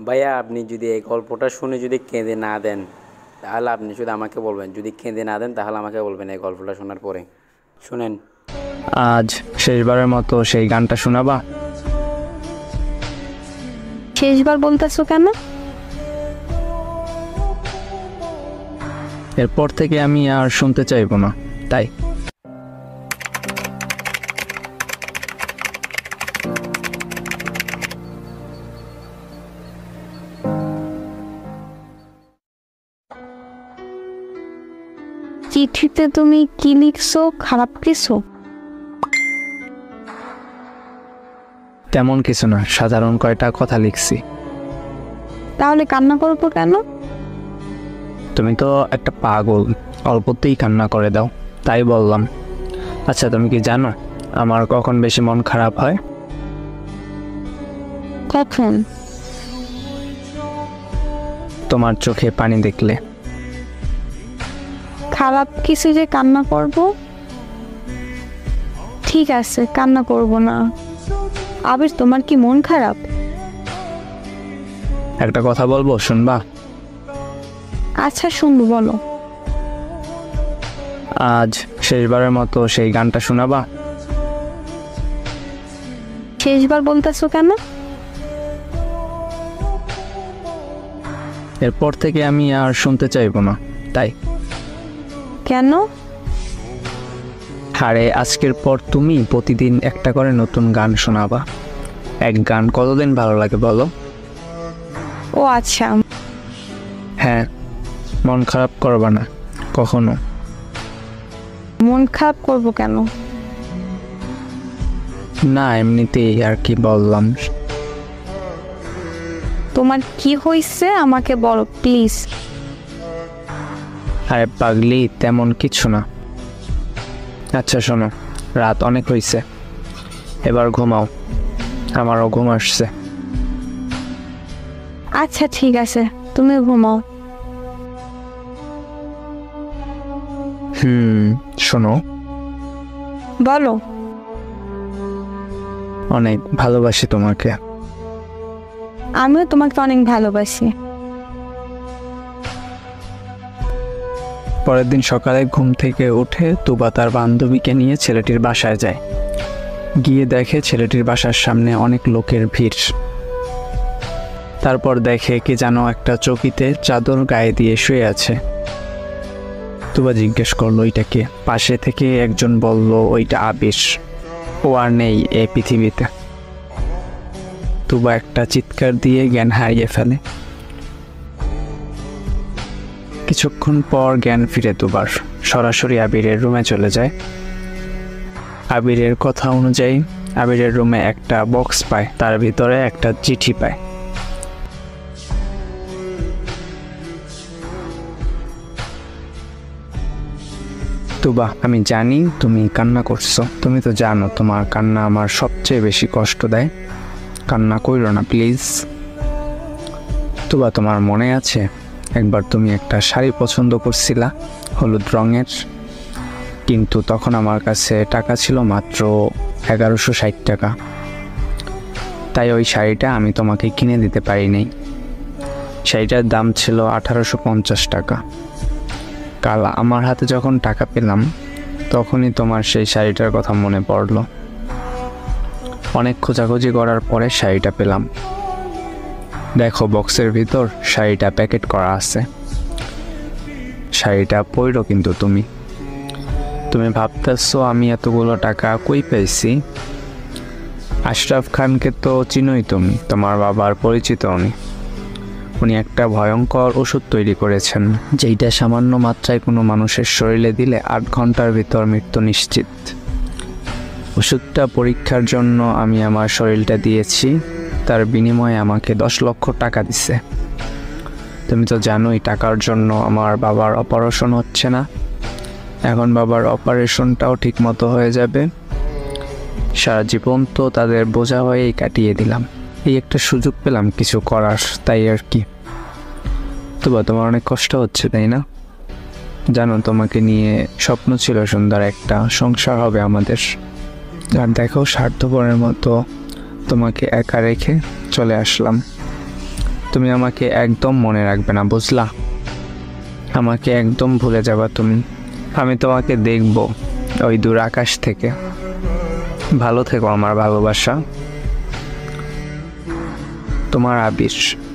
ভাইয়া আপনি যদি এই গল্পটা শুনে যদি কেঁদে না দেন তাহলে আপনি শুধু আমাকে বলবেন, যদি কেঁদে না দেন তাহলে আমাকে বলবেন এই গল্পটা শোনার পরে। শুনেন। আজ শেষবারের মতো সেই গানটা শোনাবা? শেষবার বলতেছো কেন? এরপর থেকে আমি আর শুনতে চাইবো না, তাই। চিঠিতে তুমি কি লিখছো? খারাপ কিছু? তেমন কিছু না, সাধারণ কয়টা কথা লিখছি। তাহলে কান্না করবো কেন? তুমি তো একটা পাগল, অল্পতেই কান্না করে দাও, তাই বললাম। আচ্ছা, তুমি কি জানো আমার কখন বেশি মন খারাপ হয়? কখন? তোমার চোখে পানি দেখলে। খারাপ কিছু যে কান্না করব? ঠিক আছে, কান্না করব না। আবির, তোমার কি মন খারাপ? একটা কথা বলবো, শুনবা? আচ্ছা, শুনবো, বলো। আজ শেষবারের মতো সেই গানটা শোনাবা? শেষবার বলতেছো কেন? এরপর থেকে আমি আর শুনতে চাইবো না, তাই। কেন? আরে আজকের পর তুমি প্রতিদিন একটা করে নতুন গান শোনাবা। এক গান কতদিন ভালো লাগে বলো? ও আচ্ছা। হ্যাঁ, মন খারাপ করবা না কখনো। মন খারাপ করব কেন? না, এমনিতেই আর কি বললাম। তোমার কি হয়েছে আমাকে বলো প্লিজ। আরে পাগলি, তেমন কিছু না। আচ্ছা শোনো, রাত অনেক হয়েছে, এবার ঘুমাও, আমারও ঘুম আসছে। আচ্ছা ঠিক আছে, তুমি ঘুমাও। শোনো, বলো। অনেক ভালোবাসি তোমাকে। আমিও তোমাকে অনেক ভালোবাসি। পরের দিন সকালে ঘুম থেকে উঠে তুবা তার বান্ধবীকে নিয়ে ছেলেটির বাসায় যায়। গিয়ে দেখে ছেলেটির বাসার সামনে অনেক লোকের ভিড়। তারপর দেখে কে যেন একটা চৌকিতে চাদর গায়ে দিয়ে শুয়ে আছে। তুবা জিজ্ঞেস করলো ওইটা কে। পাশে থেকে একজন বলল ওইটা আবির, ও আর নেই এই পৃথিবীতে। তুবা একটা চিৎকার দিয়ে জ্ঞান হারিয়ে ফেলে। কিছুক্ষণ পর জ্ঞান ফিরে তুবার, সরাসরি আবিরের রুমে চলে যায়। আবিরের কথা অনুযায়ী আবিরের রুমে একটা বক্স পায়, তার ভিতরে একটা চিঠি পায়। তুবা, আমি জানি তুমি কান্না করছো, তুমি তো জানো তোমার কান্না আমার সবচেয়ে বেশি কষ্ট দেয়। কান্না কইরো না প্লিজ। তুবা, তোমার মনে আছে একবার তুমি একটা শাড়ি পছন্দ করছিলা হলুদ রঙের, কিন্তু তখন আমার কাছে টাকা ছিল মাত্র 1160 টাকা, তাই ওই শাড়িটা আমি তোমাকে কিনে দিতে পারিনি। শাড়িটার দাম ছিল 1850 টাকা। কাল আমার হাতে যখন টাকা পেলাম তখনই তোমার সেই শাড়িটার কথা মনে পড়লো। অনেক খোঁজাখুঁজি করার পরে শাড়িটা পেলাম। দেখো বক্সের ভিতর শাড়িটা প্যাকেট করা আছে। শাড়িটা পইরো কিন্তু তুমি। তুমি ভাবতেছো আমি এতগুলো টাকা কই পেয়েছি? আশরাফ খানকে তো চিনোই তুমি, তোমার বাবার পরিচিত উনি একটা ভয়ঙ্কর ওষুধ তৈরি করেছেন, যেইটা সামান্য মাত্রায় কোনো মানুষের শরীরে দিলে 8 ঘন্টার ভিতর মৃত্যু নিশ্চিত। ওষুধটা পরীক্ষার জন্য আমি আমার শরীরটা দিয়েছি, তার বিনিময়ে আমাকে 10 লক্ষ টাকা দিছে। তুমি তো জানোই টাকার জন্য আমার বাবার অপারেশন হচ্ছে না। এখন বাবার অপারেশনটাও ঠিক মতো হয়ে যাবে। সারা জীবন তো তাদের বোঝা হয়েই কাটিয়ে দিলাম। এই একটা সুযোগ পেলাম কিছু করার, তাই আর কি। তবে তোমার অনেক কষ্ট হচ্ছে তাই না? জানো তোমাকে নিয়ে স্বপ্ন ছিল সুন্দর একটা সংসার হবে আমাদের, আর দেখো স্বার্থপরের মতো তোমাকে একা রেখে চলে আসলাম। তুমি আমাকে একদম মনে রাখবে না, বুঝলা? আমাকে একদম ভুলে যাবা তুমি। আমি তোমাকে দেখব ওই দূর আকাশ থেকে। ভালো থেকো আমার ভালোবাসা। তোমার আবির।